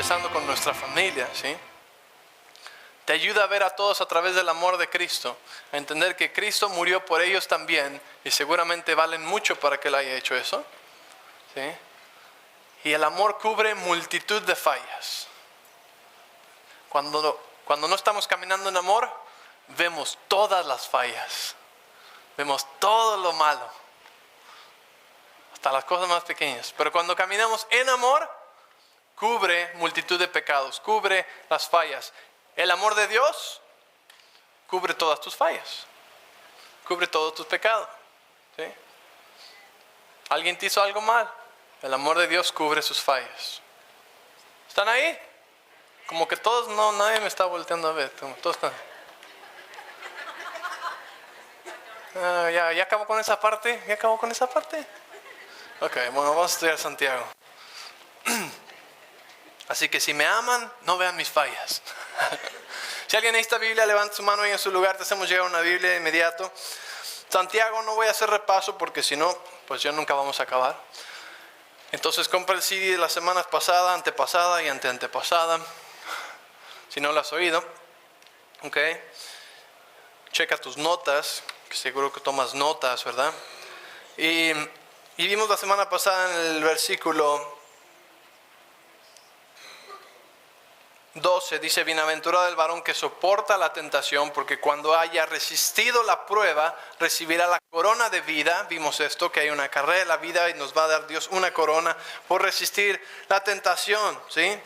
empezando con nuestra familia, ¿sí? Te ayuda a ver a todos a través del amor de Cristo, a entender que Cristo murió por ellos también y seguramente valen mucho para que Él haya hecho eso, ¿sí? Y el amor cubre multitud de fallas. Cuando no estamos caminando en amor, vemos todas las fallas, vemos todo lo malo, hasta las cosas más pequeñas. Pero cuando caminamos en amor, cubre multitud de pecados, cubre las fallas. El amor de Dios cubre todas tus fallas, cubre todos tus pecados, ¿sí? ¿Alguien te hizo algo mal? El amor de Dios cubre sus fallas. ¿Están ahí? Como que todos, no, nadie me está volteando a ver. Todos están. ¿Ya acabó con esa parte? ¿Ya acabó con esa parte? Ok, bueno, vamos a estudiar Santiago. Así que si me aman, no vean mis fallas. Si alguien necesita Biblia, levanta su mano ahí en su lugar. Te hacemos llegar una Biblia de inmediato. Santiago, no voy a hacer repaso porque si no, pues ya nunca vamos a acabar. Entonces compra el CD de las semanas pasada, antepasada y antepasada. Si no lo has oído, ok. Checa tus notas, que seguro que tomas notas, ¿verdad? Y vimos la semana pasada en el versículo 12, dice: bienaventurado el varón que soporta la tentación, porque cuando haya resistido la prueba, recibirá la corona de vida. Vimos esto, que hay una carrera de la vida y nos va a dar Dios una corona por resistir la tentación, ¿sí?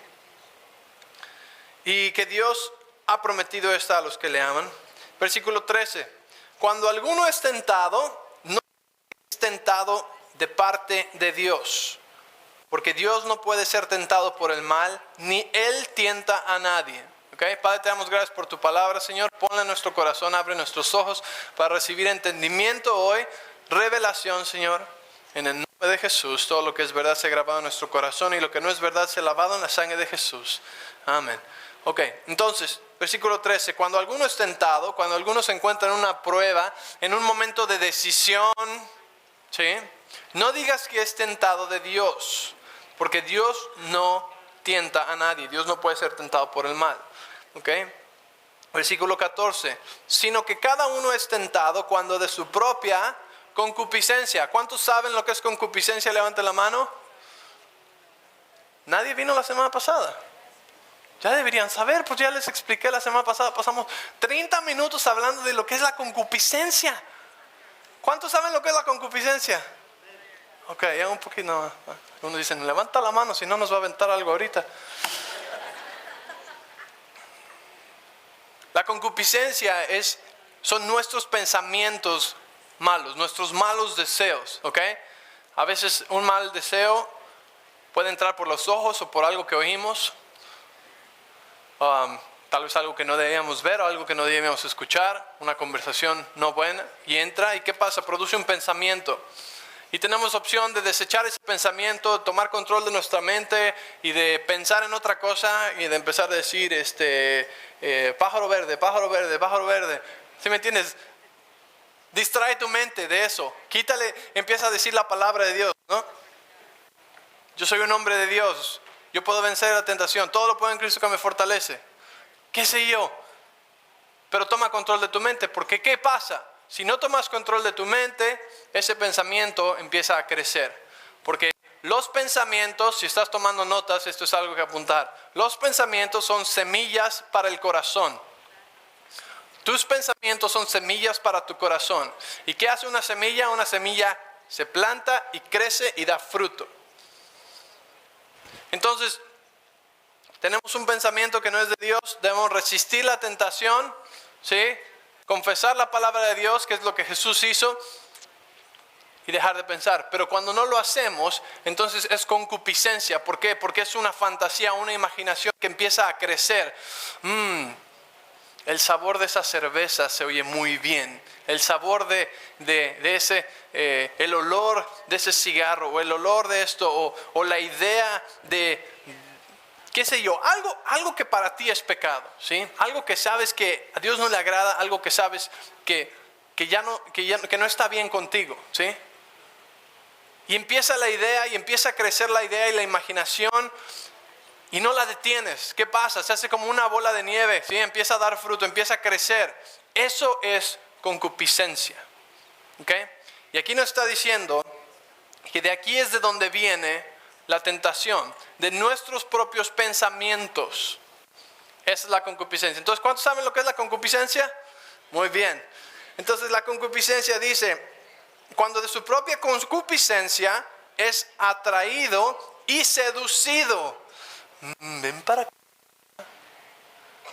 Y que Dios ha prometido esto a los que le aman. Versículo 13: cuando alguno es tentado, no es tentado de parte de Dios, porque Dios no puede ser tentado por el mal, ni Él tienta a nadie. ¿Okay? Padre, te damos gracias por tu palabra, Señor. Ponla en nuestro corazón, abre nuestros ojos para recibir entendimiento hoy, revelación, Señor. En el nombre de Jesús, todo lo que es verdad sea grabado en nuestro corazón y lo que no es verdad sea lavado en la sangre de Jesús. Amén. Ok, entonces, versículo 13. Cuando alguno es tentado, cuando alguno se encuentra en una prueba, en un momento de decisión, ¿sí? No digas que es tentado de Dios, porque Dios no tienta a nadie. Dios no puede ser tentado por el mal. ¿Ok? Versículo 14. Sino que cada uno es tentado cuando de su propia concupiscencia. ¿Cuántos saben lo que es concupiscencia? Levanten la mano. Nadie vino la semana pasada. Ya deberían saber, pues ya les expliqué la semana pasada. Pasamos 30 minutos hablando de lo que es la concupiscencia. ¿Cuántos saben lo que es la concupiscencia? Ok, ya un poquito más. Uno dice, levanta la mano, si no nos va a aventar algo ahorita. La concupiscencia son nuestros pensamientos malos, nuestros malos deseos, ¿ok? A veces un mal deseo puede entrar por los ojos o por algo que oímos. Tal vez algo que no debíamos ver o algo que no debíamos escuchar, una conversación no buena, y entra, ¿y qué pasa? Produce un pensamiento. Y tenemos opción de desechar ese pensamiento, tomar control de nuestra mente y de pensar en otra cosa y de empezar a decir, pájaro verde, pájaro verde, pájaro verde. ¿Sí me entiendes? Distrae tu mente de eso. Quítale, empieza a decir la palabra de Dios, ¿no? Yo soy un hombre de Dios. Yo puedo vencer la tentación. Todo lo puedo en Cristo que me fortalece. ¿Qué sé yo? Pero toma control de tu mente, porque ¿qué pasa? Si no tomas control de tu mente, ese pensamiento empieza a crecer. Porque los pensamientos, si estás tomando notas, esto es algo que apuntar. Los pensamientos son semillas para el corazón. Tus pensamientos son semillas para tu corazón. ¿Y qué hace una semilla? Una semilla se planta y crece y da fruto. Entonces, tenemos un pensamiento que no es de Dios, debemos resistir la tentación, ¿sí? Confesar la palabra de Dios, que es lo que Jesús hizo, y dejar de pensar. Pero cuando no lo hacemos, entonces es concupiscencia. ¿Por qué? Porque es una fantasía, una imaginación que empieza a crecer. El sabor de esa cerveza se oye muy bien. El sabor de ese, el olor de ese cigarro, o el olor de esto, o la idea de, qué sé yo, algo que para ti es pecado, ¿sí? Algo que sabes que a Dios no le agrada, algo que sabes que no está bien contigo, ¿sí? Y empieza la idea y empieza a crecer la idea y la imaginación. y no la detienes. ¿Qué pasa? Se hace como una bola de nieve, ¿sí? Empieza a dar fruto, empieza a crecer. Eso es concupiscencia. ¿Ok? Y aquí nos está diciendo que de aquí es de donde viene la tentación, de nuestros propios pensamientos. Esa es la concupiscencia. Entonces, ¿cuántos saben lo que es la concupiscencia? Muy bien. Entonces, la concupiscencia dice, cuando de su propia concupiscencia es atraído y seducido. Ven para acá.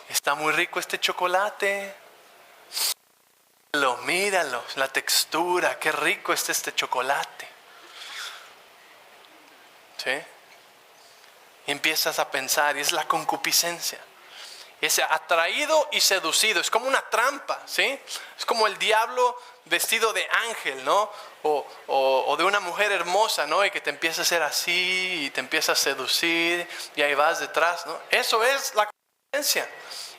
Está muy rico este chocolate. Míralo, la textura, qué rico está este chocolate. ¿Sí? Y empiezas a pensar, y es la concupiscencia. Es atraído y seducido, es como una trampa, ¿sí? Es como el diablo vestido de ángel, ¿no? O de una mujer hermosa, ¿no? Y que te empieza a hacer así, y te empieza a seducir, y ahí vas detrás, ¿no? Eso es la concupiscencia.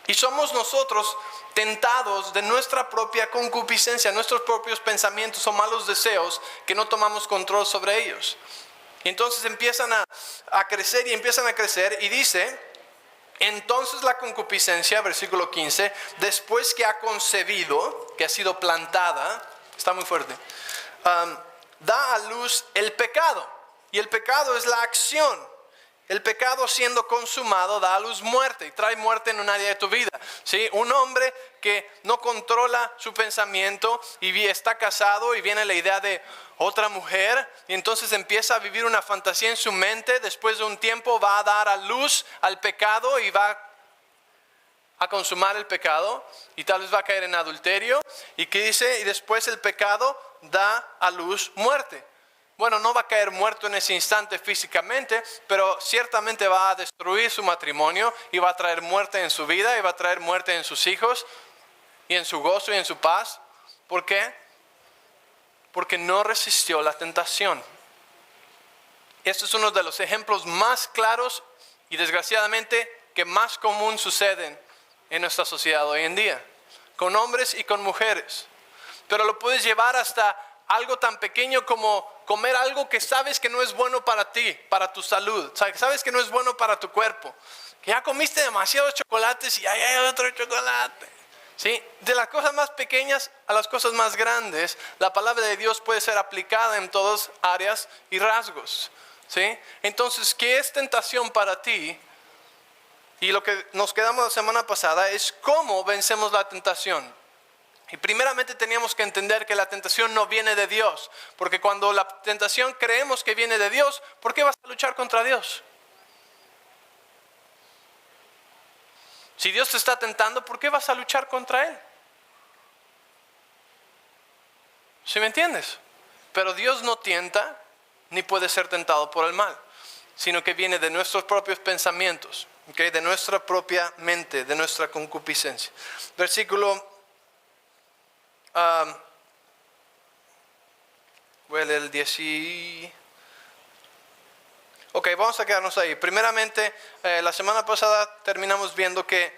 Y somos nosotros tentados de nuestra propia concupiscencia, nuestros propios pensamientos o malos deseos que no tomamos control sobre ellos. Y entonces empiezan a crecer y empiezan a crecer y dice, entonces la concupiscencia, versículo 15, después que ha concebido, que ha sido plantada, está muy fuerte, da a luz el pecado. Y el pecado es la acción. El pecado siendo consumado da a luz muerte y trae muerte en un área de tu vida. ¿Sí? Un hombre que no controla su pensamiento y está casado y viene la idea de otra mujer y entonces empieza a vivir una fantasía en su mente. Después de un tiempo va a dar a luz al pecado y va a consumar el pecado y tal vez va a caer en adulterio. ¿Y qué dice? Y después el pecado da a luz muerte. Bueno, no va a caer muerto en ese instante físicamente, pero ciertamente va a destruir su matrimonio y va a traer muerte en su vida y va a traer muerte en sus hijos y en su gozo y en su paz. ¿Por qué? Porque no resistió la tentación. Este es uno de los ejemplos más claros y desgraciadamente que más común suceden en nuestra sociedad hoy en día, con hombres y con mujeres. Pero lo puedes llevar hasta algo tan pequeño como comer algo que sabes que no es bueno para ti, para tu salud. Sabes que no es bueno para tu cuerpo. Que ya comiste demasiados chocolates y ahí hay otro chocolate. ¿Sí? De las cosas más pequeñas a las cosas más grandes, la palabra de Dios puede ser aplicada en todas áreas y rasgos. ¿Sí? Entonces, ¿qué es tentación para ti? Y lo que nos quedamos la semana pasada es cómo vencemos la tentación. Y primeramente teníamos que entender que la tentación no viene de Dios. Porque cuando la tentación creemos que viene de Dios, ¿por qué vas a luchar contra Dios? Si Dios te está tentando, ¿por qué vas a luchar contra Él? ¿Sí me entiendes? Pero Dios no tienta, ni puede ser tentado por el mal, sino que viene de nuestros propios pensamientos, ¿okay? De nuestra propia mente, de nuestra concupiscencia. Versículo... voy a leer el 10 Ok, vamos a quedarnos ahí. Primeramente, la semana pasada terminamos viendo que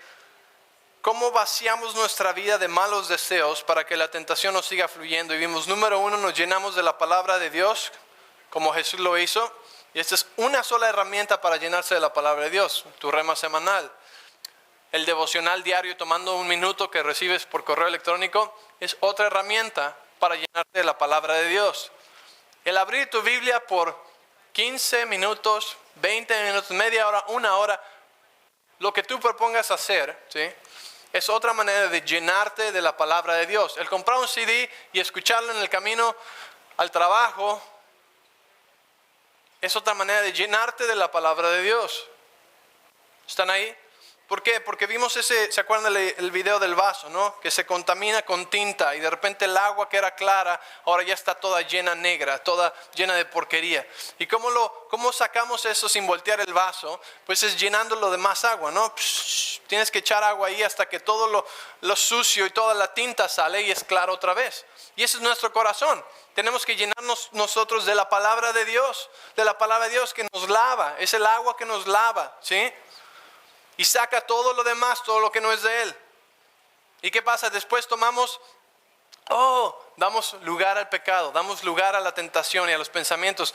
cómo vaciamos nuestra vida de malos deseos para que la tentación nos siga fluyendo. Y vimos, número 1, nos llenamos de la palabra de Dios, como Jesús lo hizo. Y esta es una sola herramienta para llenarse de la palabra de Dios, tu rema semanal. El devocional diario tomando un minuto que recibes por correo electrónico es otra herramienta para llenarte de la palabra de Dios. El abrir tu Biblia por 15 minutos, 20 minutos, media hora, una hora, lo que tú propongas hacer, ¿sí? Es otra manera de llenarte de la palabra de Dios. El comprar un CD y escucharlo en el camino al trabajo es otra manera de llenarte de la palabra de Dios. ¿Están ahí? ¿Por qué? Porque vimos ¿se acuerdan el video del vaso, no? Que se contamina con tinta y de repente el agua que era clara ahora ya está toda llena negra, toda llena de porquería. ¿Y cómo sacamos eso sin voltear el vaso? Pues es llenándolo de más agua, ¿no? Tienes que echar agua ahí hasta que todo lo sucio y toda la tinta sale y es claro otra vez. Y ese es nuestro corazón. Tenemos que llenarnos nosotros de la palabra de Dios que nos lava, es el agua que nos lava, ¿sí? Y saca todo lo demás, todo lo que no es de Él. ¿Y qué pasa? Después damos lugar al pecado, damos lugar a la tentación y a los pensamientos.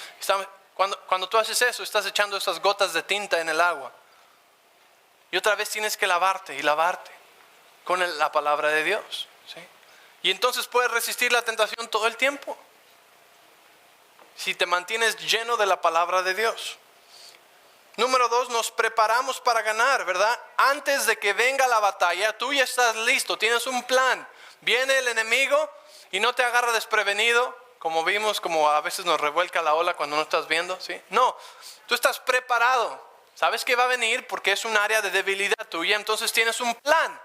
Cuando tú haces eso, estás echando esas gotas de tinta en el agua. Y otra vez tienes que lavarte y lavarte con la palabra de Dios, ¿sí? Y entonces puedes resistir la tentación todo el tiempo si te mantienes lleno de la palabra de Dios. Número 2, nos preparamos para ganar, ¿verdad? Antes de que venga la batalla, tú ya estás listo, tienes un plan. Viene el enemigo y no te agarra desprevenido, como vimos, como a veces nos revuelca la ola cuando no estás viendo, ¿sí? No, tú estás preparado. Sabes que va a venir porque es un área de debilidad tuya, entonces tienes un plan.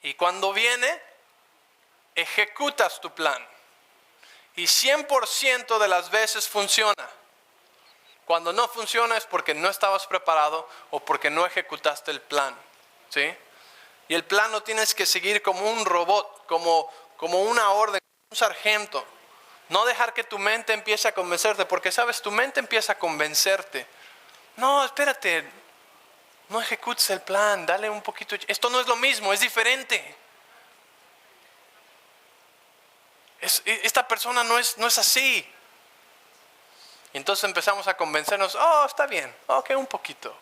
Y cuando viene, ejecutas tu plan. Y 100% de las veces funciona. Cuando no funciona es porque no estabas preparado o porque no ejecutaste el plan, ¿sí? Y el plan lo tienes que seguir como un robot, como una orden, un sargento. No dejar que tu mente empiece a convencerte, porque sabes, tu mente empieza a convencerte. No, espérate, no ejecutes el plan, dale un poquito. Esto no es lo mismo, es diferente. Esta persona no es así. Y entonces empezamos a convencernos, está bien, ok, un poquito.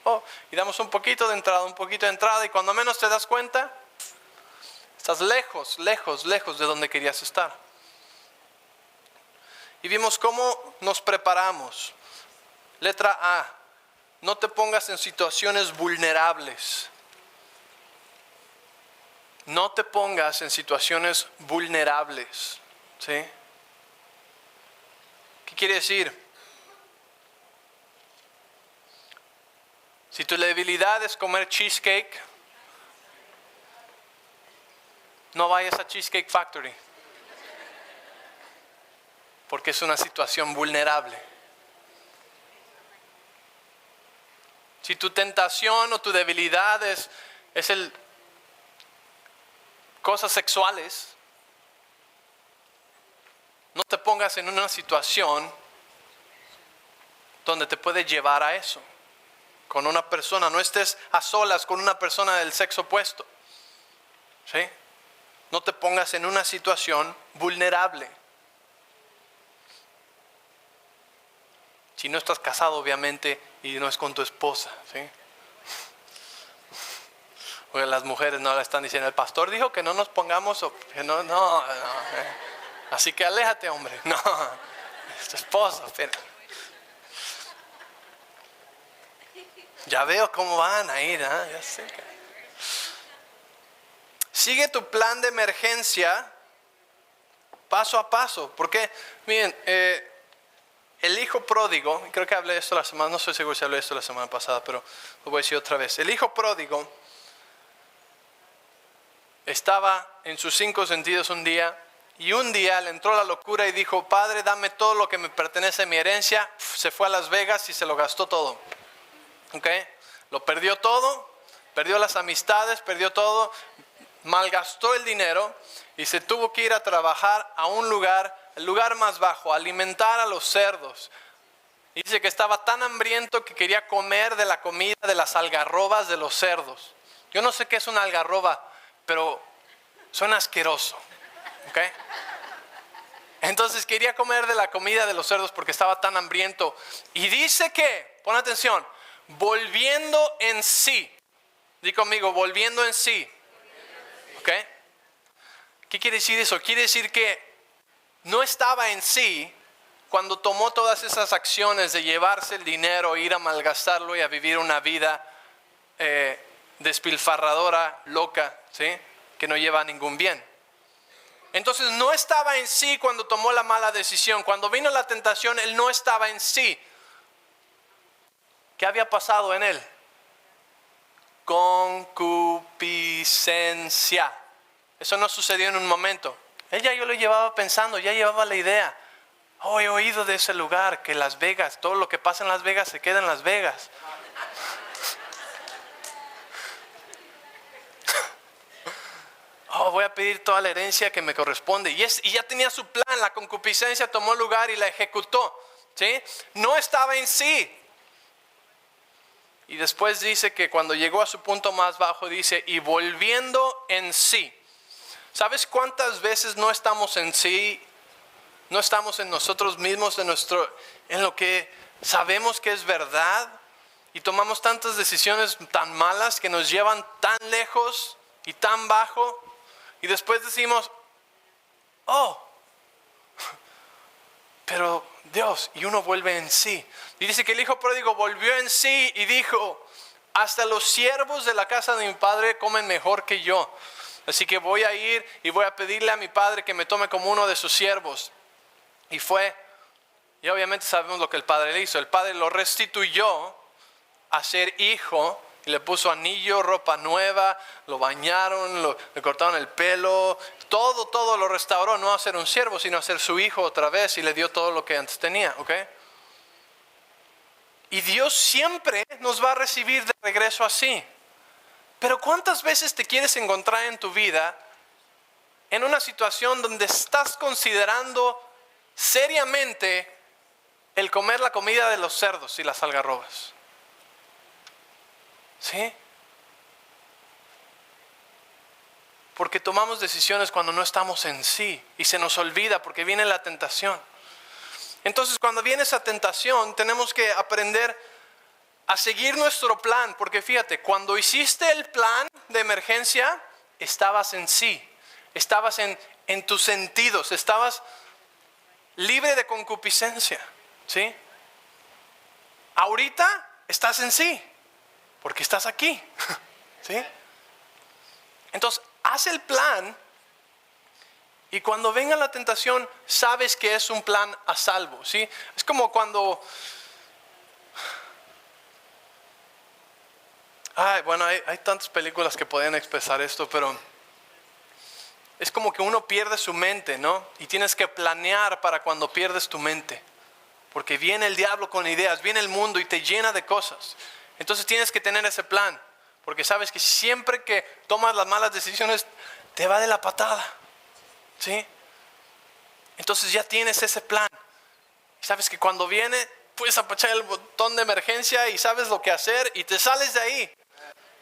Y damos un poquito de entrada, y cuando menos te das cuenta, estás lejos de donde querías estar. Y vimos cómo nos preparamos. Letra A, no te pongas en situaciones vulnerables. No te pongas en situaciones vulnerables, ¿sí? ¿Qué quiere decir? Si tu debilidad es comer cheesecake, no vayas a Cheesecake Factory, porque es una situación vulnerable. Si tu tentación o tu debilidad es cosas sexuales, no te pongas en una situación donde te puede llevar a eso. Con una persona, no estés a solas con una persona del sexo opuesto, ¿sí? No te pongas en una situación vulnerable. Si no estás casado, obviamente, y no es con tu esposa, ¿sí? Porque las mujeres no le están diciendo, el pastor dijo que no nos pongamos, no. Así que aléjate, hombre. No, es tu esposa, espera. Ya veo cómo van a ir, ¿eh? Ya sé que... Sigue tu plan de emergencia paso a paso. Porque, miren, el hijo pródigo, creo que hablé de esto la semana, no estoy seguro si hablé de esto la semana pasada, pero lo voy a decir otra vez. El hijo pródigo estaba en sus 5 sentidos un día, y un día le entró la locura y dijo, Padre, dame todo lo que me pertenece, mi herencia. Se fue a Las Vegas y se lo gastó todo. ¿Okay? Lo perdió todo, perdió las amistades, perdió todo, malgastó el dinero y se tuvo que ir a trabajar a un lugar, el lugar más bajo, a alimentar a los cerdos. Y dice que estaba tan hambriento que quería comer de la comida de las algarrobas de los cerdos. Yo no sé qué es una algarroba, pero suena asqueroso. ¿Okay? Entonces quería comer de la comida de los cerdos porque estaba tan hambriento. Y dice que, pon atención, volviendo en sí. Di conmigo, volviendo en sí. ¿Ok? ¿Qué quiere decir eso? Quiere decir que no estaba en sí cuando tomó todas esas acciones de llevarse el dinero, ir a malgastarlo y a vivir una vida despilfarradora, loca, ¿sí? Que no lleva a ningún bien. Entonces no estaba en sí cuando tomó la mala decisión. Cuando vino la tentación, él no estaba en sí. ¿Qué había pasado en él? Concupiscencia. Eso no sucedió en un momento. Yo lo llevaba pensando, ya llevaba la idea. He oído de ese lugar, que Las Vegas, todo lo que pasa en Las Vegas se queda en Las Vegas. Voy a pedir toda la herencia que me corresponde. Y ya tenía su plan, la concupiscencia tomó lugar y la ejecutó, ¿sí? No estaba en sí. Y después dice que cuando llegó a su punto más bajo, dice, y volviendo en sí. ¿Sabes cuántas veces no estamos en sí? No estamos en nosotros mismos, en lo que sabemos que es verdad. y tomamos tantas decisiones tan malas que nos llevan tan lejos y tan bajo, y después decimos, oh, pero Dios, y uno vuelve en sí. Y dice que el hijo pródigo volvió en sí y dijo, hasta los siervos de la casa de mi padre comen mejor que yo. Así que voy a ir y voy a pedirle a mi padre que me tome como uno de sus siervos. Y fue, y obviamente sabemos lo que el padre le hizo. El padre lo restituyó a ser hijo y le puso anillo, ropa nueva, lo bañaron, le cortaron el pelo, todo lo restauró, no a ser un siervo, sino a ser su hijo otra vez, y le dio todo lo que antes tenía, ¿ok? Y Dios siempre nos va a recibir de regreso así. Pero ¿cuántas veces te quieres encontrar en tu vida en una situación donde estás considerando seriamente el comer la comida de los cerdos y las algarrobas? ¿Sí? Porque tomamos decisiones cuando no estamos en sí y se nos olvida porque viene la tentación. Entonces, cuando viene esa tentación, tenemos que aprender a seguir nuestro plan, porque fíjate, cuando hiciste el plan de emergencia, estabas en sí, estabas en tus sentidos, estabas libre de concupiscencia, ¿sí? Ahorita estás en sí, porque estás aquí, ¿sí? Entonces, haz el plan y cuando venga la tentación, sabes que es un plan a salvo, ¿sí? Es como cuando... Bueno, hay tantas películas que pueden expresar esto, pero es como que uno pierde su mente, ¿no? Y tienes que planear para cuando pierdes tu mente. Porque viene el diablo con ideas, viene el mundo y te llena de cosas. Entonces tienes que tener ese plan. Porque sabes que siempre que tomas las malas decisiones, te va de la patada, ¿sí? Entonces ya tienes ese plan. Y sabes que cuando viene, puedes apachar el botón de emergencia y sabes lo que hacer y te sales de ahí.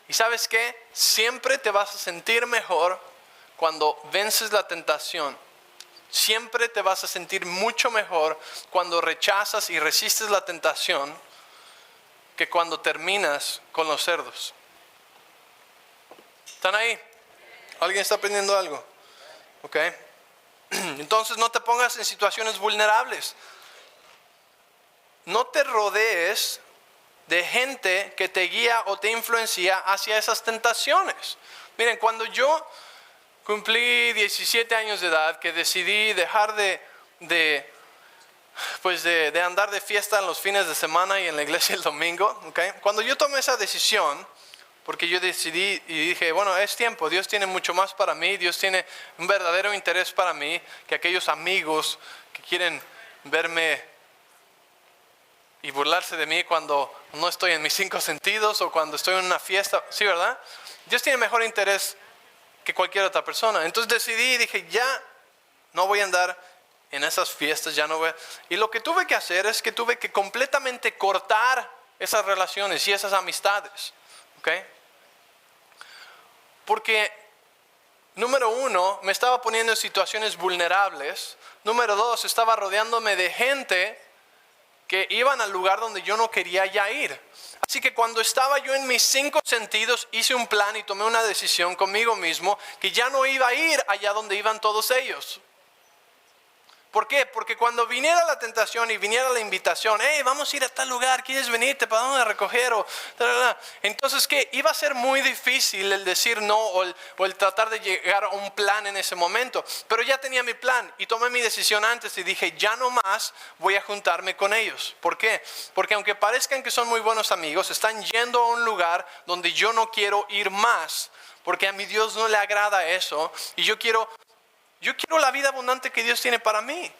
Y sabes que siempre te vas a sentir mejor cuando vences la tentación. Siempre te vas a sentir mucho mejor cuando rechazas y resistes la tentación que cuando terminas con los cerdos. ¿Están ahí? ¿Alguien está aprendiendo algo? ¿Ok? Entonces no te pongas en situaciones vulnerables. No te rodees de gente que te guía o te influencia hacia esas tentaciones. Miren, cuando yo cumplí 17 años de edad, que decidí dejar de andar de fiesta en los fines de semana y en la iglesia el domingo, ¿okay? Cuando yo tomé esa decisión, porque yo decidí y dije, bueno, es tiempo, Dios tiene mucho más para mí, Dios tiene un verdadero interés para mí, que aquellos amigos que quieren verme y burlarse de mí cuando no estoy en mis 5 sentidos o cuando estoy en una fiesta, ¿sí, verdad? Dios tiene mejor interés que cualquier otra persona. Entonces decidí y dije, ya no voy a andar en esas fiestas, ya no voy a... Y lo que tuve que hacer es que tuve que completamente cortar esas relaciones y esas amistades, ¿ok? Porque, número 1, me estaba poniendo en situaciones vulnerables. Número 2, estaba rodeándome de gente que iban al lugar donde yo no quería ya ir. Así que cuando estaba yo en mis 5 sentidos, hice un plan y tomé una decisión conmigo mismo que ya no iba a ir allá donde iban todos ellos. ¿Por qué? Porque cuando viniera la tentación y viniera la invitación, hey, vamos a ir a tal lugar, ¿quieres venirte? ¿Para dónde recoger? Entonces, ¿qué? Iba a ser muy difícil el decir no o el tratar de llegar a un plan en ese momento. Pero ya tenía mi plan y tomé mi decisión antes y dije, ya no más voy a juntarme con ellos. ¿Por qué? Porque aunque parezcan que son muy buenos amigos, están yendo a un lugar donde yo no quiero ir más. Porque a mi Dios no le agrada eso y yo quiero la vida abundante que Dios tiene para mí.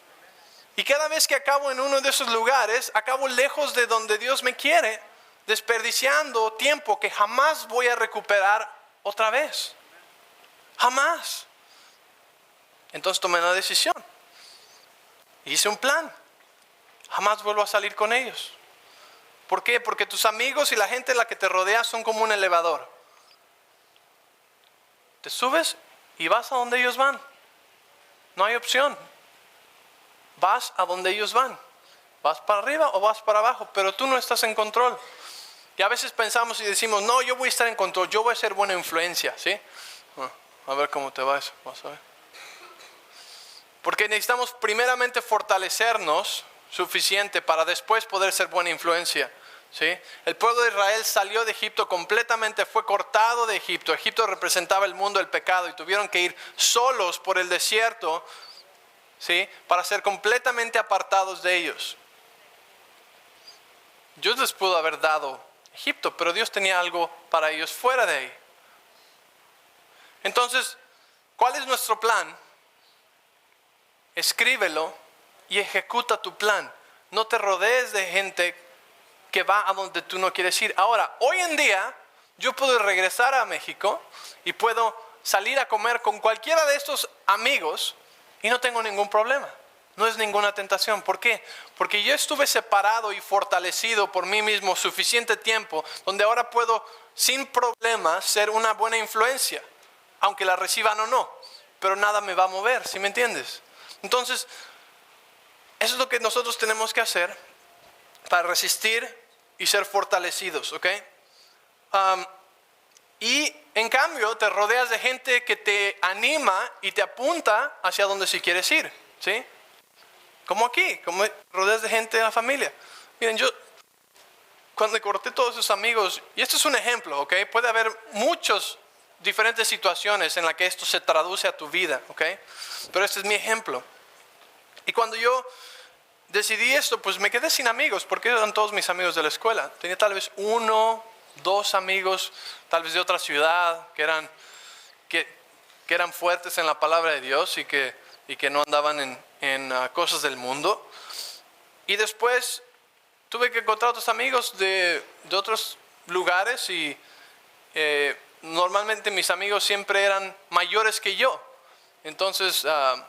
Y cada vez que acabo en uno de esos lugares, acabo lejos de donde Dios me quiere, desperdiciando tiempo que jamás voy a recuperar otra vez. Jamás. Entonces tomé una decisión. Hice un plan. Jamás vuelvo a salir con ellos. ¿Por qué? Porque tus amigos y la gente en la que te rodea son como un elevador. Te subes y vas a donde ellos van. No hay opción. Vas a donde ellos van. Vas para arriba o vas para abajo, pero tú no estás en control. Y a veces pensamos y decimos, no, yo voy a estar en control, yo voy a ser buena influencia, ¿sí? A ver cómo te va eso, vamos a ver. Porque necesitamos primeramente fortalecernos suficiente para después poder ser buena influencia, ¿sí? El pueblo de Israel salió de Egipto completamente, fue cortado de Egipto. Egipto representaba el mundo del pecado y tuvieron que ir solos por el desierto, ¿sí? Para ser completamente apartados de ellos. Dios les pudo haber dado Egipto, pero Dios tenía algo para ellos fuera de ahí. Entonces, ¿cuál es nuestro plan? Escríbelo y ejecuta tu plan. No te rodees de gente que va a donde tú no quieres ir. Ahora, hoy en día, yo puedo regresar a México y puedo salir a comer con cualquiera de estos amigos y no tengo ningún problema. No es ninguna tentación. ¿Por qué? Porque yo estuve separado y fortalecido por mí mismo suficiente tiempo, donde ahora puedo sin problemas ser una buena influencia, aunque la reciban o no. Pero nada me va a mover, ¿sí me entiendes? Entonces, eso es lo que nosotros tenemos que hacer para resistir y ser fortalecidos, ¿ok? Y en cambio te rodeas de gente que te anima y te apunta hacia donde sí quieres ir, ¿sí? Como aquí, como rodeas de gente de la familia. Miren, yo cuando corté todos esos amigos, y esto es un ejemplo, ¿ok? Puede haber muchas diferentes situaciones en las que esto se traduce a tu vida, ¿ok? Pero este es mi ejemplo. Y cuando yo decidí esto, pues me quedé sin amigos, porque eran todos mis amigos de la escuela. Tenía tal vez 1, 2 amigos, tal vez de otra ciudad, que eran fuertes en la palabra de Dios y que no andaban en cosas del mundo. Y después tuve que encontrar otros amigos de otros lugares y normalmente mis amigos siempre eran mayores que yo. Entonces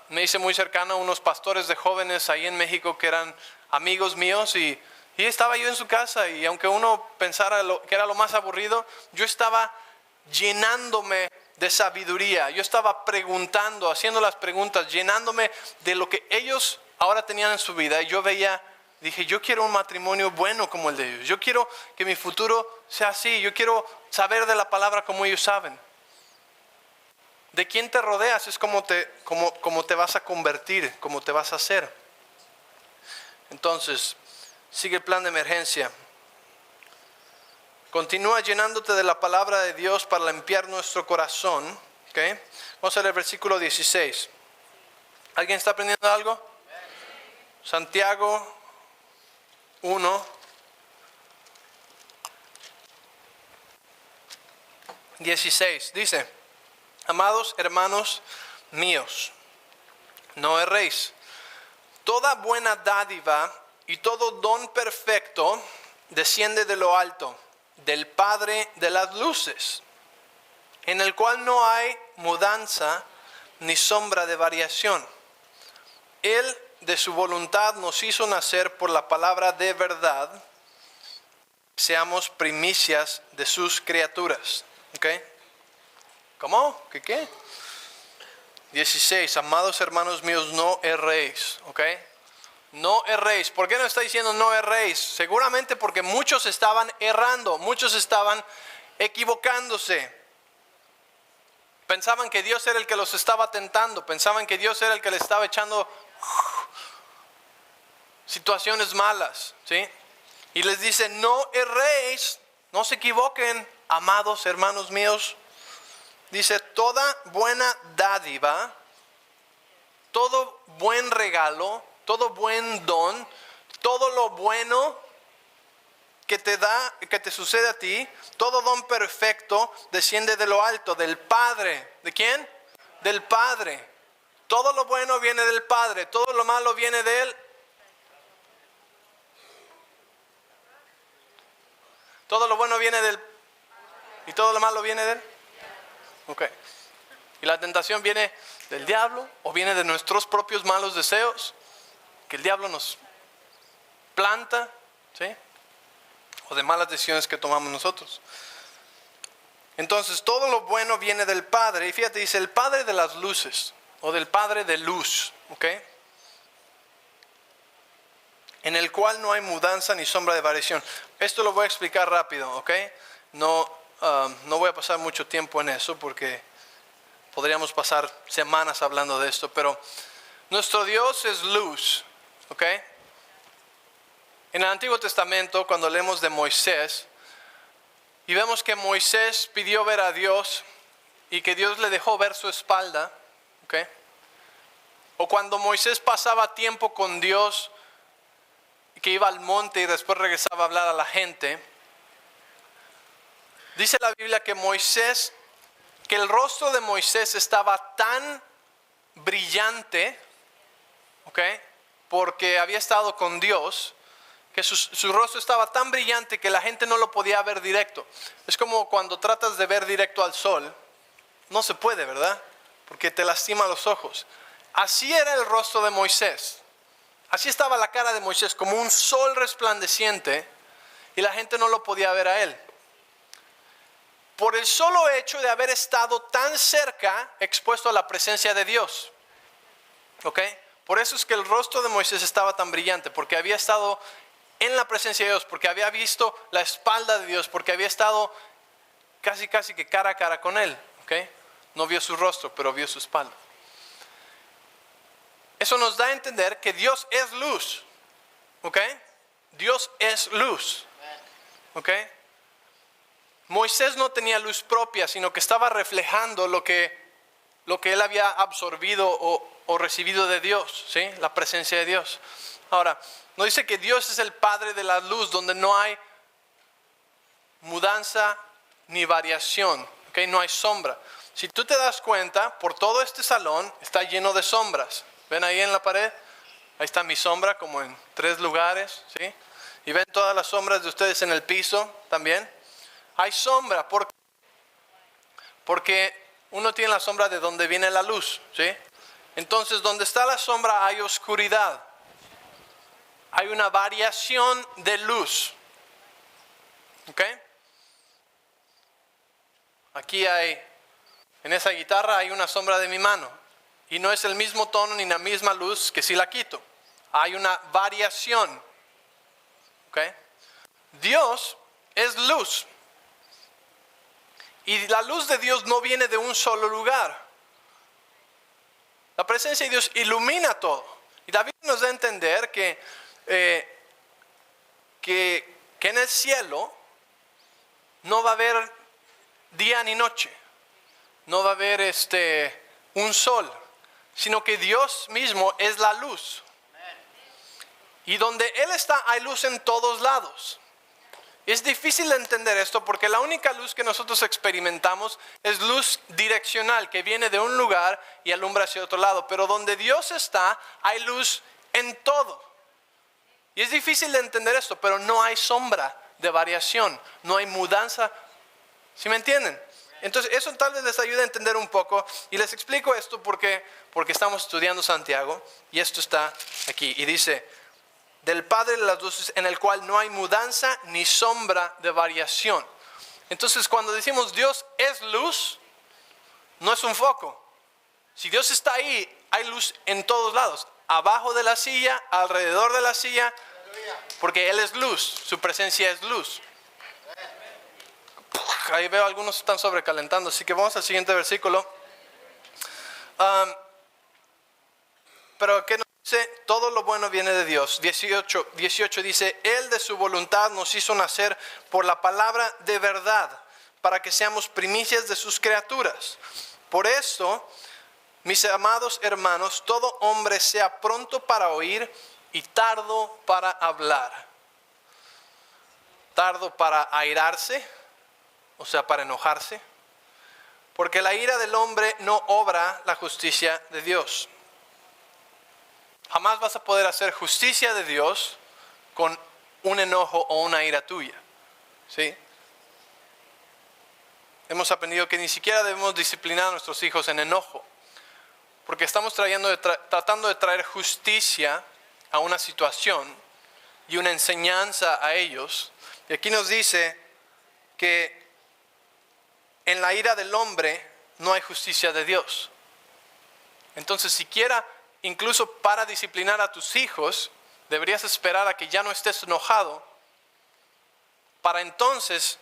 me hice muy cercano a unos pastores de jóvenes ahí en México que eran amigos míos y estaba yo en su casa y aunque uno pensara que era lo más aburrido, yo estaba llenándome de sabiduría. Yo estaba preguntando, haciendo las preguntas, llenándome de lo que ellos ahora tenían en su vida. Y yo dije, yo quiero un matrimonio bueno como el de ellos. Yo quiero que mi futuro sea así. Yo quiero saber de la palabra como ellos saben. De quién te rodeas es como te vas a convertir, cómo te vas a hacer. Entonces, sigue el plan de emergencia. Continúa llenándote de la palabra de Dios para limpiar nuestro corazón. ¿Okay? Vamos a leer el versículo 16. ¿Alguien está aprendiendo algo? Santiago 1. 16. Dice: amados hermanos míos, no erréis. Toda buena dádiva y todo don perfecto desciende de lo alto, del Padre de las luces, en el cual no hay mudanza ni sombra de variación. Él de su voluntad nos hizo nacer por la palabra de verdad, seamos primicias de sus criaturas. ¿Ok? ¿Cómo? ¿Qué? 16. Amados hermanos míos, no erréis. ¿Ok? No erréis. ¿Por qué no está diciendo no erréis? Seguramente porque muchos estaban errando, muchos estaban equivocándose. Pensaban que Dios era el que los estaba tentando, pensaban que Dios era el que les estaba echando situaciones malas, ¿sí? Y les dice, no erréis, no se equivoquen, amados hermanos míos. Dice, toda buena dádiva, todo buen regalo, todo buen don, todo lo bueno que te sucede a ti, todo don perfecto desciende de lo alto, del Padre. ¿De quién? Del Padre. Todo lo bueno viene del Padre, todo lo malo viene de Él. Todo lo bueno viene del... ¿Y todo lo malo viene de Él? Ok. ¿Y la tentación viene del diablo o viene de nuestros propios malos deseos? Que el diablo nos planta, ¿sí? O de malas decisiones que tomamos nosotros. Entonces, todo lo bueno viene del Padre. Y fíjate, dice el Padre de las luces, o del Padre de luz, ¿ok? en el cual no hay mudanza ni sombra de variación. Esto lo voy a explicar rápido, ¿ok? No voy a pasar mucho tiempo en eso porque podríamos pasar semanas hablando de esto, pero nuestro Dios es luz, ¿ok? En el Antiguo Testamento, cuando leemos de Moisés, y vemos que Moisés pidió ver a Dios y que Dios le dejó ver su espalda, ¿ok? O cuando Moisés pasaba tiempo con Dios, que iba al monte y después regresaba a hablar a la gente, dice la Biblia que el rostro de Moisés estaba tan brillante, ¿ok? Porque había estado con Dios, que su rostro estaba tan brillante que la gente no lo podía ver directo. Es como cuando tratas de ver directo al sol, no se puede, ¿verdad? Porque te lastima los ojos. Así era el rostro de Moisés. Así estaba la cara de Moisés, como un sol resplandeciente, y la gente no lo podía ver a él. Por el solo hecho de haber estado tan cerca, expuesto a la presencia de Dios. ¿Ok? Por eso es que el rostro de Moisés estaba tan brillante, porque había estado en la presencia de Dios, porque había visto la espalda de Dios, porque había estado casi que cara a cara con él. ¿Ok? No vio su rostro, pero vio su espalda. Eso nos da a entender que Dios es luz, ¿ok? Dios es luz, ¿ok? Moisés no tenía luz propia, sino que estaba reflejando lo que él había absorbido o recibido de Dios, ¿sí? La presencia de Dios. Ahora, nos dice que Dios es el Padre de la luz, donde no hay mudanza ni variación, ¿ok? No hay sombra. Si tú te das cuenta, por todo este salón está lleno de sombras. ¿Ven ahí en la pared? Ahí está mi sombra como en 3 lugares, ¿sí? Y ven todas las sombras de ustedes en el piso también. Hay sombra, porque uno tiene la sombra de donde viene la luz, ¿sí? Entonces, donde está la sombra hay oscuridad. Hay una variación de luz, ¿ok? Aquí en esa guitarra hay una sombra de mi mano. Y no es el mismo tono ni la misma luz que si la quito. Hay una variación. ¿Ok? Dios es luz. Y la luz de Dios no viene de un solo lugar. La presencia de Dios ilumina todo. Y David nos da a entender que en el cielo no va a haber día ni noche. No va a haber un sol. Sino que Dios mismo es la luz. Y donde Él está hay luz en todos lados. Es difícil de entender esto porque la única luz que nosotros experimentamos es luz direccional que viene de un lugar y alumbra hacia otro lado. Pero donde Dios está hay luz en todo. Y es difícil de entender esto, pero no hay sombra de variación, no hay mudanza. ¿Sí me entienden? Entonces eso tal vez les ayude a entender un poco. Y les explico esto porque estamos estudiando Santiago. Y esto está aquí. Y dice, del Padre de las luces, en el cual no hay mudanza ni sombra de variación. Entonces cuando decimos Dios es luz, no es un foco. Si Dios está ahí, hay luz en todos lados. Abajo de la silla, alrededor de la silla. Porque Él es luz, su presencia es luz. Ahí veo algunos están sobrecalentando, así que vamos al siguiente versículo. Pero ¿qué nos dice? Todo lo bueno viene de Dios. 18 dice, Él de su voluntad nos hizo nacer por la palabra de verdad, para que seamos primicias de sus criaturas. Por esto, mis amados hermanos, todo hombre sea pronto para oír y tardo para hablar. Tardo para airarse. O sea, para enojarse. Porque la ira del hombre no obra la justicia de Dios. Jamás vas a poder hacer justicia de Dios con un enojo o una ira tuya. ¿Sí? Hemos aprendido que ni siquiera debemos disciplinar a nuestros hijos en enojo. Porque estamos tratando de traer justicia a una situación y una enseñanza a ellos. Y aquí nos dice que en la ira del hombre no hay justicia de Dios. Entonces, siquiera, incluso para disciplinar a tus hijos, Deberías esperar a que ya no estés enojado para entonces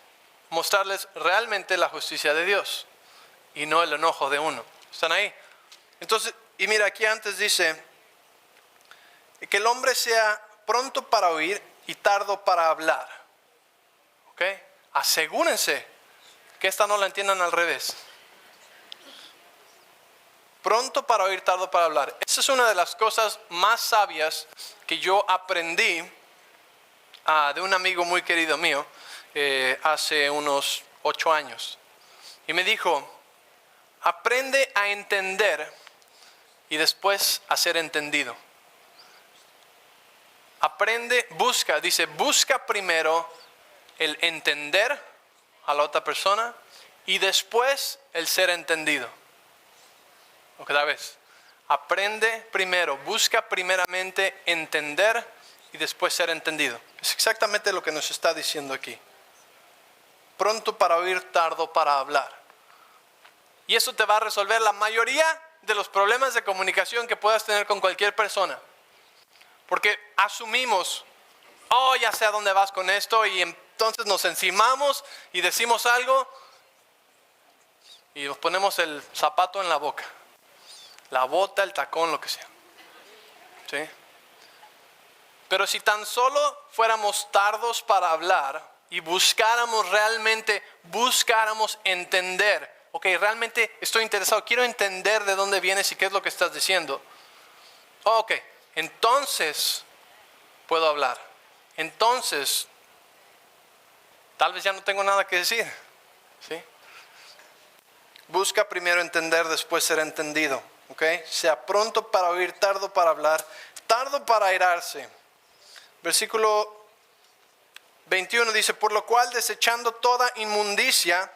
mostrarles realmente la justicia de Dios y no el enojo de uno. ¿Están ahí? Entonces, y mira, aquí antes dice que el hombre sea pronto para oír y tardo para hablar. ¿Ok? Asegúrense que esta no la entiendan al revés. Pronto para oír, tardo para hablar. Esa es una de las cosas más sabias que yo aprendí de un amigo muy querido mío hace unos 8 años. Y me dijo, aprende a entender y después a ser entendido. Aprende, busca primero el entender a la otra persona y después el ser entendido. Otra vez, aprende primero, busca primeramente entender y después ser entendido. Es exactamente lo que nos está diciendo aquí. Pronto para oír, tardo para hablar. Y eso te va a resolver la mayoría de los problemas de comunicación que puedas tener con cualquier persona. Porque asumimos, ya sé a dónde vas con esto, y entonces nos encimamos y decimos algo y nos ponemos el zapato en la boca, la bota, el tacón, lo que sea. ¿Sí? Pero si tan solo fuéramos tardos para hablar y buscáramos entender, ok, realmente estoy interesado, quiero entender de dónde vienes y qué es lo que estás diciendo. Ok, entonces puedo hablar. Entonces, tal vez ya no tengo nada que decir. ¿Sí? Busca primero entender, después ser entendido. ¿Ok? Sea pronto para oír, tardo para hablar, tardo para airarse. Versículo 21 dice, por lo cual desechando toda inmundicia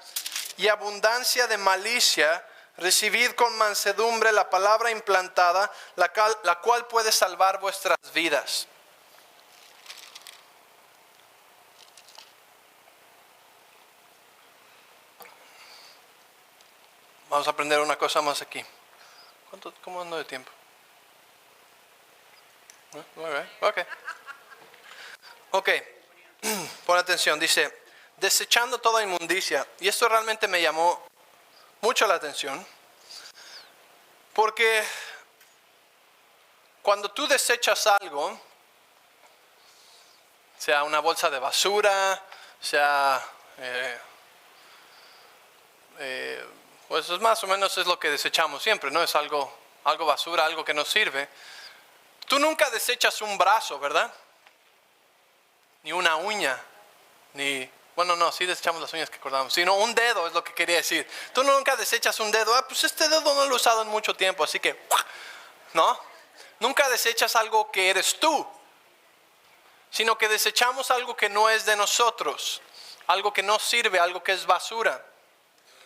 y abundancia de malicia, recibid con mansedumbre la palabra implantada, la cual puede salvar vuestras vidas. Vamos a aprender una cosa más aquí. ¿Cómo ando de tiempo? Ok. Pon atención, dice, desechando toda inmundicia. Y esto realmente me llamó mucho la atención. Porque cuando tú desechas algo, sea una bolsa de basura, sea pues es más o menos es lo que desechamos siempre, ¿no? Es algo basura, algo que no sirve. Tú nunca desechas un brazo, ¿verdad? Ni una uña, sí desechamos las uñas que cortamos, sino un dedo es lo que quería decir. Tú nunca desechas un dedo, pues este dedo no lo he usado en mucho tiempo, así que, ¿no? Nunca desechas algo que eres tú, sino que desechamos algo que no es de nosotros, algo que no sirve, algo que es basura.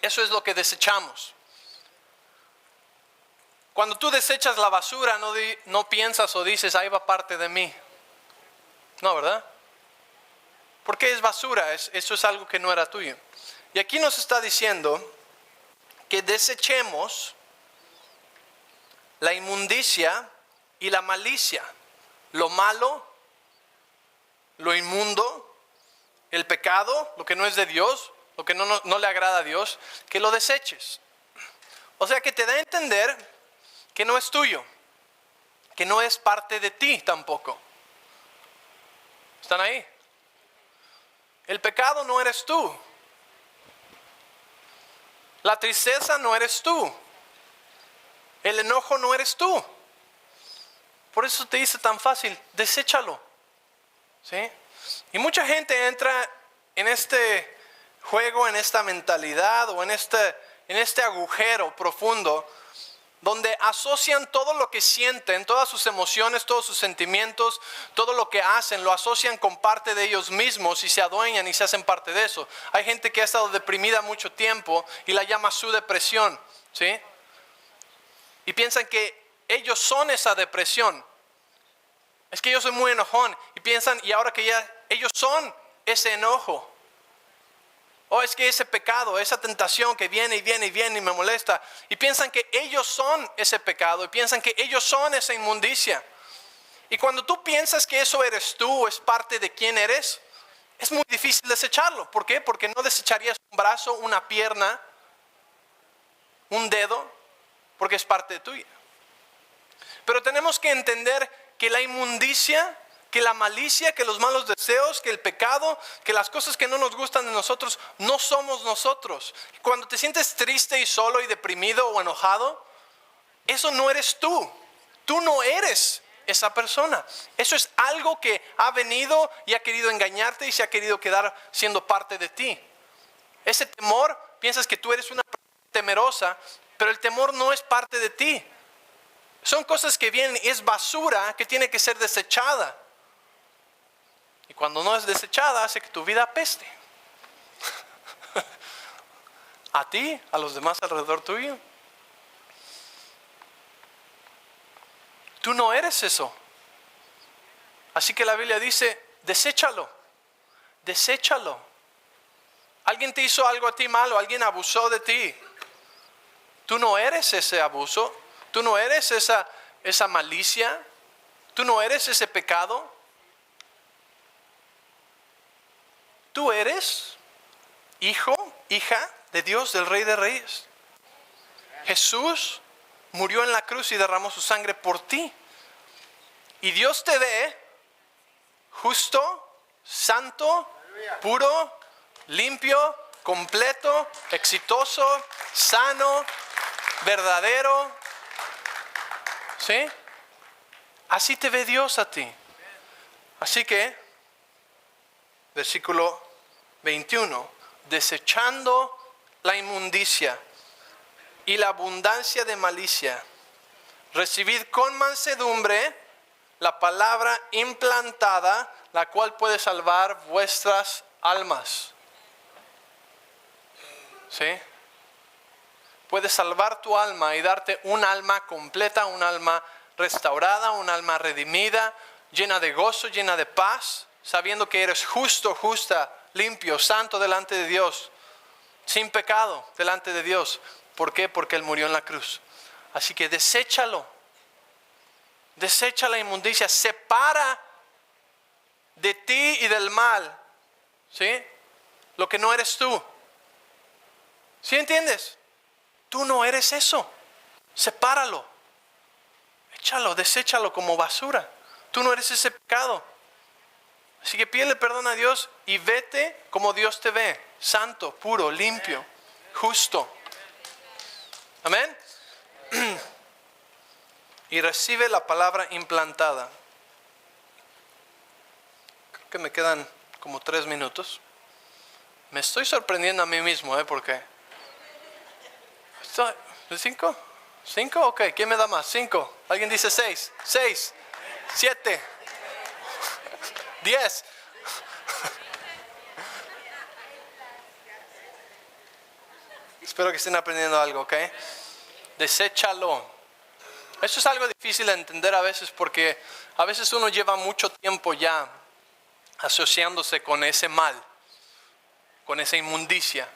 Eso es lo que desechamos. Cuando tú desechas la basura, no piensas o dices, ahí va parte de mí. No, ¿verdad? Porque es basura, eso es algo que no era tuyo. Y aquí nos está diciendo que desechemos la inmundicia y la malicia, lo malo, lo inmundo, el pecado, lo que no es de Dios, lo que no le agrada a Dios, que lo deseches. O sea que te da a entender que no es tuyo, que no es parte de ti tampoco. ¿Están ahí? El pecado no eres tú. La tristeza no eres tú. El enojo no eres tú. Por eso te dice tan fácil, deséchalo. ¿Sí? Y mucha gente entra en este juego, en esta mentalidad o en este agujero profundo donde asocian todo lo que sienten, todas sus emociones, todos sus sentimientos, todo lo que hacen, lo asocian con parte de ellos mismos y se adueñan y se hacen parte de eso. Hay gente que ha estado deprimida mucho tiempo y la llama su depresión, ¿sí? Y piensan que ellos son esa depresión. Es que yo soy muy enojón y piensan, y ahora que ya ellos son ese enojo. O es que ese pecado, esa tentación que viene y viene y viene y me molesta. Y piensan que ellos son ese pecado y piensan que ellos son esa inmundicia. Y cuando tú piensas que eso eres tú o es parte de quién eres, es muy difícil desecharlo. ¿Por qué? Porque no desecharías un brazo, una pierna, un dedo, porque es parte de tuya. Pero tenemos que entender que la inmundicia, que la malicia, que los malos deseos, que el pecado, que las cosas que no nos gustan de nosotros, no somos nosotros. Cuando te sientes triste y solo y deprimido o enojado, eso no eres tú. Tú no eres esa persona. Eso es algo que ha venido y ha querido engañarte y se ha querido quedar siendo parte de ti. Ese temor, piensas que tú eres una persona temerosa, pero el temor no es parte de ti. Son cosas que vienen y es basura que tiene que ser desechada. Y cuando no es desechada, hace que tu vida apeste. A ti, a los demás alrededor tuyo. Tú no eres eso. Así que la Biblia dice, deséchalo. Deséchalo. Alguien te hizo algo a ti malo, alguien abusó de ti. Tú no eres ese abuso. Tú no eres esa malicia. Tú no eres ese pecado. Tú eres hijo, hija de Dios, del Rey de Reyes. Jesús murió en la cruz y derramó su sangre por ti. Y Dios te ve justo, santo, puro, limpio, completo, exitoso, sano, verdadero. ¿Sí? Así te ve Dios a ti. Así que, versículo 21, desechando la inmundicia y la abundancia de malicia, recibid con mansedumbre la palabra implantada, la cual puede salvar vuestras almas. ¿Sí? Puede salvar tu alma y darte un alma completa, un alma restaurada, un alma redimida, llena de gozo, llena de paz, sabiendo que eres justo, justa, limpio, santo delante de Dios, sin pecado delante de Dios. ¿Por qué? Porque Él murió en la cruz. Así que deséchalo. Desecha la inmundicia. Separa de ti y del mal, ¿sí? Lo que no eres tú. ¿Sí entiendes? Tú no eres eso. Sepáralo. Échalo, deséchalo como basura. Tú no eres ese pecado. Así que pídele perdón a Dios y vete como Dios te ve. Santo, puro, limpio, justo. Amén. Y recibe la palabra implantada. Creo que me quedan como 3 minutos. Me estoy sorprendiendo a mí mismo, porque... ¿5? ¿5? Ok, ¿quién me da más? 5. ¿Alguien dice 6? 6. 7. 10. Espero que estén aprendiendo algo, ¿ok? Deséchalo. Eso es algo difícil de entender a veces porque a veces uno lleva mucho tiempo ya asociándose con ese mal, con esa inmundicia.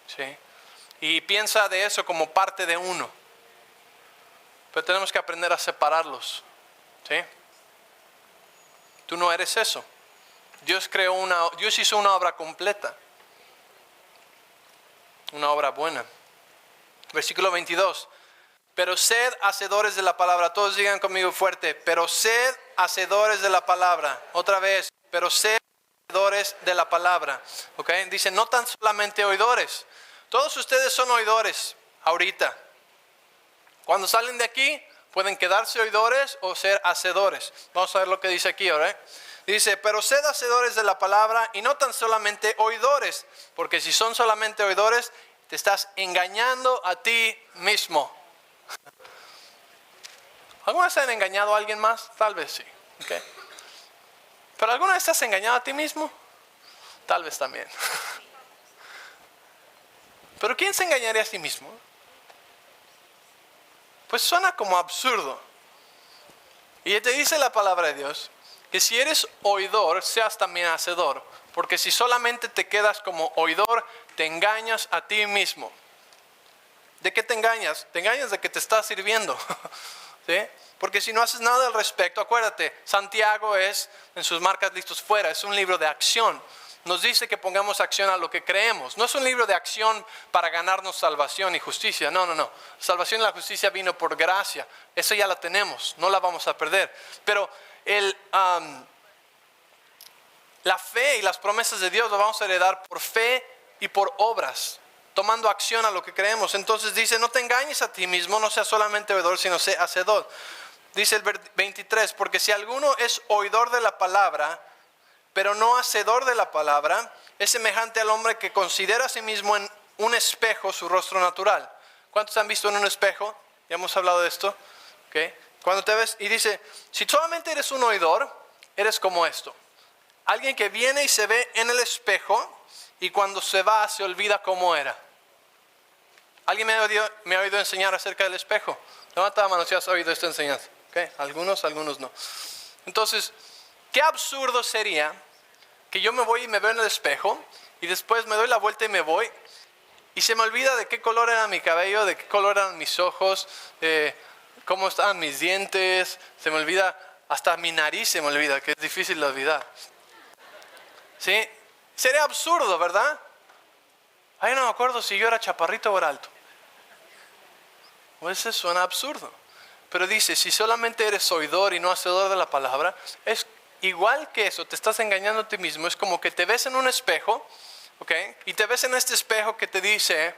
¿Sí? Y piensa de eso como parte de uno. Pero tenemos que aprender a separarlos. ¿Sí? Tú no eres eso. Dios hizo una obra completa. Una obra buena. Versículo 22. Pero sed hacedores de la palabra. Todos digan conmigo fuerte. Pero sed hacedores de la palabra. Otra vez. Pero sed hacedores de la palabra. ¿Ok? Dice, no tan solamente oidores. Todos ustedes son oidores ahorita. Cuando salen de aquí, pueden quedarse oidores o ser hacedores. Vamos a ver lo que dice aquí, ¿ok? Dice, pero sed hacedores de la palabra y no tan solamente oidores. Porque si son solamente oidores, te estás engañando a ti mismo. ¿Alguna vez han engañado a alguien más? Tal vez sí. ¿Okay? ¿Pero alguna vez te has engañado a ti mismo? Tal vez también. ¿Pero quién se engañaría a sí mismo? Pues suena como absurdo. Y te dice la palabra de Dios que si eres oidor, seas también hacedor. Porque si solamente te quedas como oidor, te engañas a ti mismo. ¿De qué te engañas? Te engañas de que te estás sirviendo. ¿sí? Porque si no haces nada al respecto, acuérdate, Santiago es, en sus marcas listos fuera, es un libro de acción. Nos dice que pongamos acción a lo que creemos. No es un libro de acción para ganarnos salvación y justicia. No, no, no. Salvación y la justicia vino por gracia. Eso ya la tenemos, no la vamos a perder. Pero la fe y las promesas de Dios las vamos a heredar por fe y por obras, tomando acción a lo que creemos. Entonces dice, no te engañes a ti mismo, no seas solamente oidor, sino sé hacedor. Dice el 23, porque si alguno es oidor de la palabra, pero no hacedor de la palabra, es semejante al hombre que considera a sí mismo en un espejo su rostro natural. ¿Cuántos han visto en un espejo? Ya hemos hablado de esto. ¿Okay? Cuando te ves y dice, si solamente eres un oidor, eres como esto. Alguien que viene y se ve en el espejo y cuando se va se olvida cómo era. ¿Alguien me ha oído enseñar acerca del espejo? Levanta la mano si has oído esta enseñanza. ¿Okay? Algunos no. Entonces, qué absurdo sería que yo me voy y me veo en el espejo y después me doy la vuelta y me voy y se me olvida de qué color era mi cabello, de qué color eran mis ojos, cómo estaban mis dientes, se me olvida, hasta mi nariz se me olvida, que es difícil de olvidar. ¿Sí? Sería absurdo, ¿verdad? Ay, no me acuerdo si yo era chaparrito o era alto. Pues eso suena absurdo. Pero dice, si solamente eres oidor y no hacedor de la palabra, es igual que eso, te estás engañando a ti mismo. Es como que te ves en un espejo, ¿ok? Y te ves en este espejo que te dice,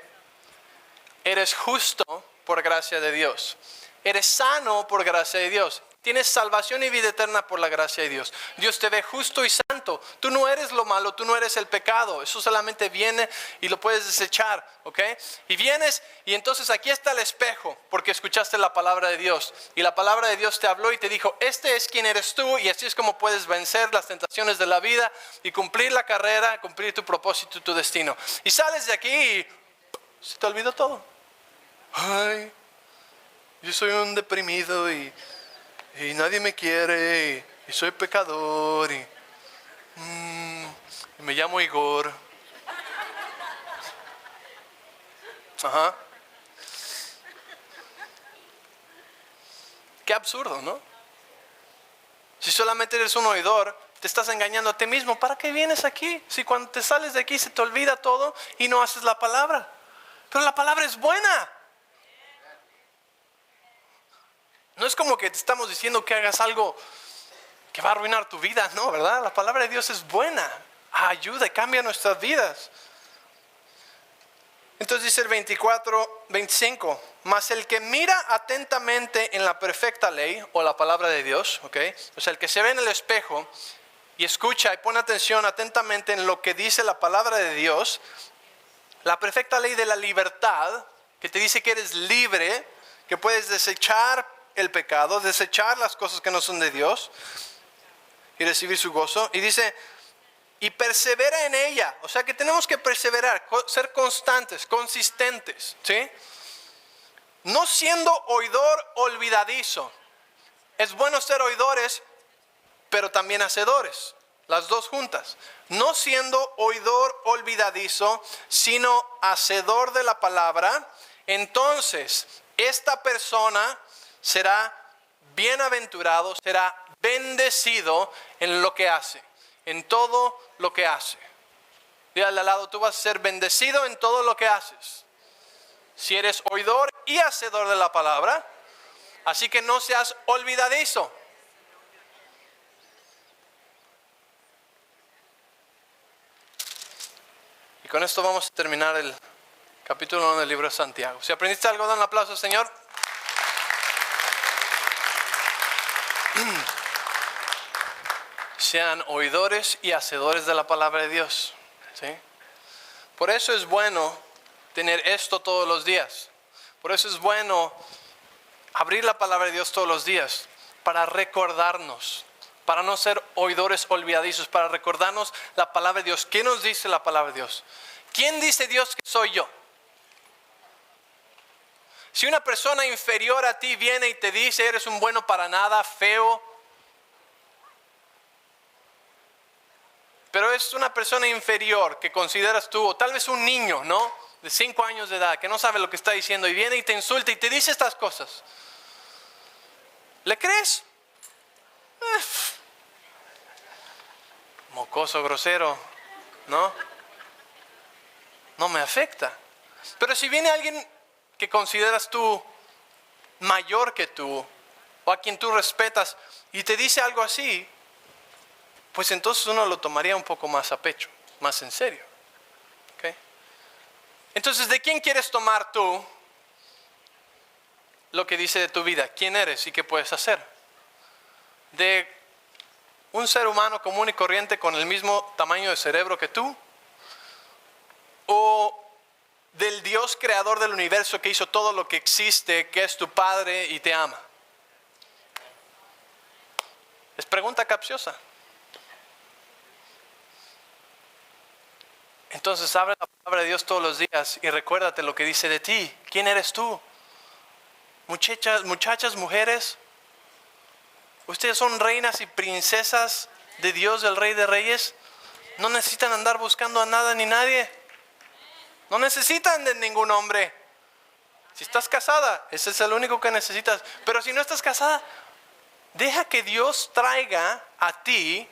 eres justo por gracia de Dios. Eres sano por gracia de Dios. Tienes salvación y vida eterna por la gracia de Dios. Dios te ve justo y santo. Tú no eres lo malo, tú no eres el pecado. Eso solamente viene y lo puedes desechar, ¿ok? Y vienes y entonces aquí está el espejo porque escuchaste la palabra de Dios. Y la palabra de Dios te habló y te dijo, este es quien eres tú y así es como puedes vencer las tentaciones de la vida y cumplir la carrera, cumplir tu propósito y tu destino. Y sales de aquí y se te olvidó todo. Ay, yo soy un deprimido y nadie me quiere y soy pecador y me llamo Igor. Ajá. Qué absurdo, ¿no? Si solamente eres un oidor, te estás engañando a ti mismo. ¿Para qué vienes aquí? Si cuando te sales de aquí se te olvida todo y no haces la palabra. Pero la palabra es buena. No es como que te estamos diciendo que hagas algo que va a arruinar tu vida, no, ¿verdad? La palabra de Dios es buena, ayuda y cambia nuestras vidas. Entonces dice el 25, mas el que mira atentamente en la perfecta ley, o la palabra de Dios, ¿ok? O sea, el que se ve en el espejo y escucha y pone atención atentamente en lo que dice la palabra de Dios, la perfecta ley de la libertad, que te dice que eres libre, que puedes desechar el pecado, desechar las cosas que no son de Dios y recibir su gozo. Y dice, y persevera en ella. O sea que tenemos que perseverar, ser constantes, consistentes, ¿sí? No siendo oidor olvidadizo. Es bueno ser oidores, pero también hacedores. Las dos juntas. No siendo oidor olvidadizo, sino hacedor de la palabra. Entonces, esta persona será bienaventurado, será bendecido en lo que hace, en todo lo que hace. Dígale al lado, tú vas a ser bendecido en todo lo que haces. Si eres oidor y hacedor de la palabra, así que no seas olvidadizo. Y con esto vamos a terminar el capítulo 1 del libro de Santiago. Si aprendiste algo, dan un aplauso, Señor. Sean oidores y hacedores de la palabra de Dios, ¿sí? Por eso es bueno tener esto todos los días. Por eso es bueno abrir la palabra de Dios todos los días, para recordarnos, para no ser oidores olvidadizos, para recordarnos la palabra de Dios. ¿Qué nos dice la palabra de Dios? ¿Quién dice Dios que soy yo? Si una persona inferior a ti viene y te dice, eres un bueno para nada, feo, pero es una persona inferior que consideras tú, o tal vez un niño, ¿no? De 5 años de edad, que no sabe lo que está diciendo, y viene y te insulta y te dice estas cosas. ¿Le crees? Mocoso, grosero, ¿no? No me afecta. Pero si viene alguien que consideras tú mayor que tú, o a quien tú respetas, y te dice algo así, pues entonces uno lo tomaría un poco más a pecho, más en serio. ¿Okay? Entonces, ¿de quién quieres tomar tú lo que dice de tu vida? ¿Quién eres y qué puedes hacer? ¿De un ser humano común y corriente con el mismo tamaño de cerebro que tú? ¿O del Dios creador del universo que hizo todo lo que existe, que es tu Padre y te ama? Es pregunta capciosa. Entonces abre la palabra de Dios todos los días y recuérdate lo que dice de ti. ¿Quién eres tú? Muchachas, mujeres, ustedes son reinas y princesas de Dios, del Rey de Reyes. No necesitan andar buscando a nada ni nadie. No necesitan de ningún hombre. Si estás casada, ese es el único que necesitas. Pero si no estás casada, deja que Dios traiga a ti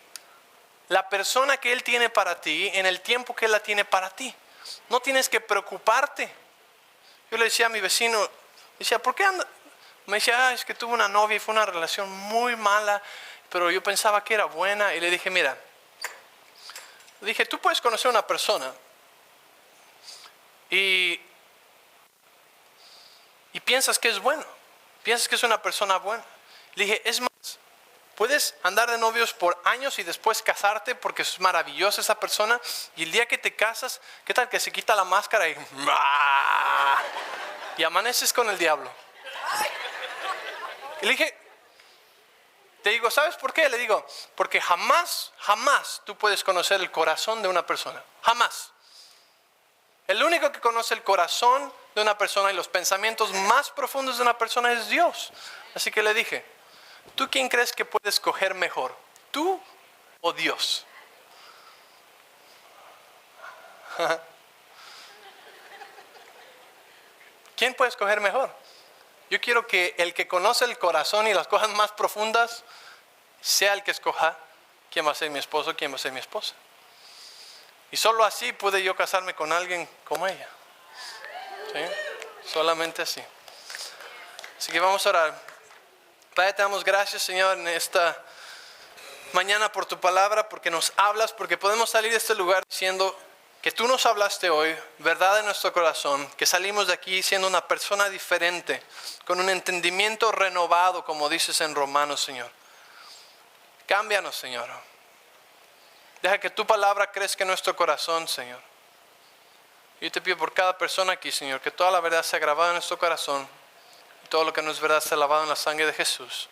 la persona que Él tiene para ti en el tiempo que Él la tiene para ti. No tienes que preocuparte. Yo le decía a mi vecino, decía, ¿por qué anda? Me decía, es que tuve una novia y fue una relación muy mala, pero yo pensaba que era buena. Y le dije, mira, tú puedes conocer a una persona y piensas que es bueno, piensas que es una persona buena. Le dije, es más, puedes andar de novios por años y después casarte porque es maravillosa esa persona, y el día que te casas, ¿qué tal que se quita la máscara y amaneces con el diablo? Y le dije, te digo, ¿sabes por qué? Le digo, porque jamás tú puedes conocer el corazón de una persona. Jamás. El único que conoce el corazón de una persona y los pensamientos más profundos de una persona es Dios. Así que le dije, ¿tú quién crees que puede escoger mejor? ¿Tú o Dios? ¿Quién puede escoger mejor? Yo quiero que el que conoce el corazón y las cosas más profundas sea el que escoja quién va a ser mi esposo, quién va a ser mi esposa. Y solo así pude yo casarme con alguien como ella. ¿Sí? Solamente así. Así que vamos a orar. Padre, te damos gracias, Señor, en esta mañana por tu palabra, porque nos hablas, porque podemos salir de este lugar diciendo que tú nos hablaste hoy, verdad en nuestro corazón, que salimos de aquí siendo una persona diferente, con un entendimiento renovado, como dices en Romanos, Señor. Cámbianos, Señor. Deja que tu palabra crezca en nuestro corazón, Señor. Yo te pido por cada persona aquí, Señor, que toda la verdad sea grabada en nuestro corazón y todo lo que no es verdad sea lavado en la sangre de Jesús.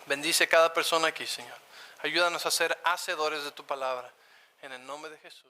Bendice cada persona aquí, Señor. Ayúdanos a ser hacedores de tu palabra. En el nombre de Jesús.